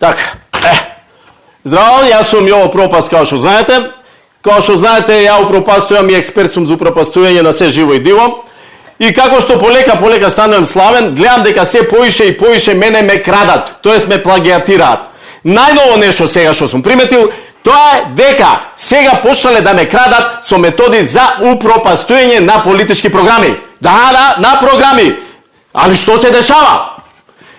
Така, здраво, јас сум Јово Пропаст, као што знаете. Као што знаете, ја упропастувам и експерт сум за упропастување на се живо и диво. И како што полека станувам славен, гледам дека се поише и поише мене ме крадат, тоест ме плагиатираат. Најново нешто сега што сум приметил, тоа е дека сега почнале да ме крадат со методи за упропастување на политички програми. Да, на програми. Али што се дешава?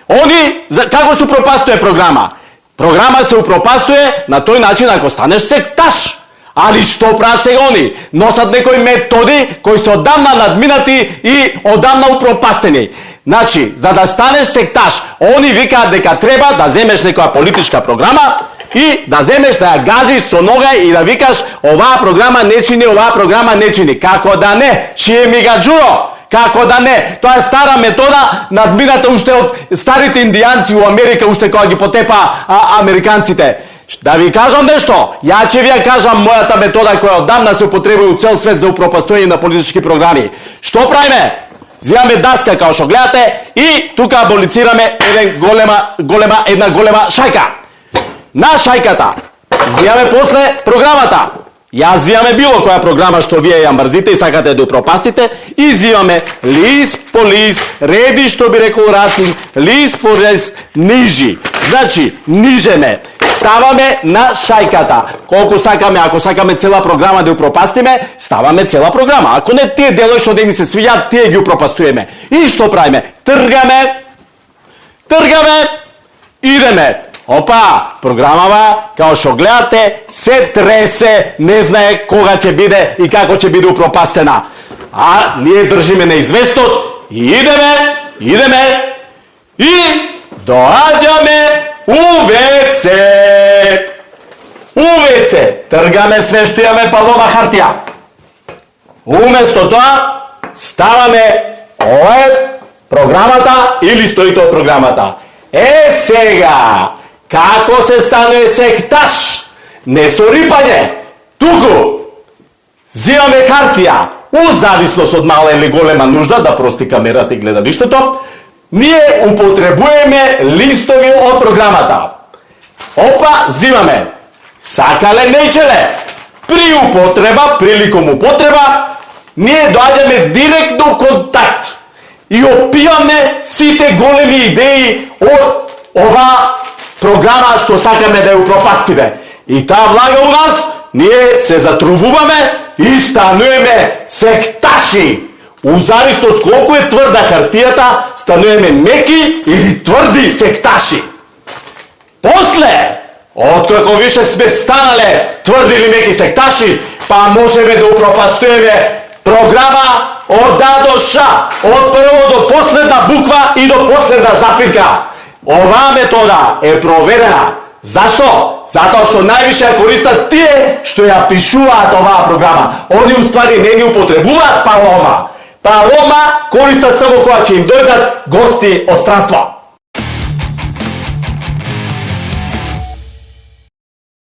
Они, како се упропастува програма? Програма се упропастува на тој начин ако станеш секташ. Али што прават сега они? Носат некои методи кои се одамна надминати и одамна упропастени. Значи, за да станеш секташ, они викаат дека треба да земеш некоја политичка програма и да земеш да ја газиш со нога и да викаш оваа програма не чини, оваа програма не чини. Како да не? Чие ми га джуро? Како да не? Тоа е стара метода, надмината уште од старите индијанци у Америка, уште кога ги потепа американците. Да ви кажам нешто, ја ќе ви ја кажам мојата метода која одамна се употребува у цел свет за упропастување на политички програми. Што правиме? Зимаме даска, као што гледате, и тука аболицираме една голема шајка. На шајката зимаме после програмата. Ја зимаме било која програма што вие ја мрзите и сакате да упропастите, и зимаме лист по лист, реди што би рекол Рацин, лист по лист, нижи. Значи, нижеме, ставаме на шајката. Колку сакаме, ако сакаме цела програма да упропастиме, ставаме цела програма. Ако не тие делови што да ни се свијат, тие ги упропастуваме. И што правиме? Тргаме, идеме. Опа, програмава, као што гледате, се тресе, не знае кога ќе биде и како ќе биде упропастена. А ние држиме неизвестност и идеме и доаѓаме у ВЦ. Тргаме све што имаме палова хартија. Уместо тоа, ставаме ова е програмата или стоите од програмата. Сега, како се станува секташ? Не со рипање, туку зимаме хартија, у зависност од мала или голема нужда, да прости камерата и гледалиштето, ние употребуваме листови од програмата. Опа, зимаме. Сакале, нејчеле. Приликом употреба, ние доаѓаме директно контакт и опиваме сите големи идеи од ова програма што сакаме да ја упропастиме. И таа влага у нас, ние се затрувуваме и стануваме секташи. У зависност колку е тврда хартијата, стануваме меки или тврди секташи. После, откако више сме станале тврди или меки секташи, па можеме да упропастуваме програма од А до Ш, од прво до последна буква и до последна запирка. Оваа метода е проверена. Зашто? Затоа што највише ја користат тие што ја пишуваат оваа програма. Они уствари не ни употребуваат палома. Палома користат само кога ќе им дојдат гости од странство.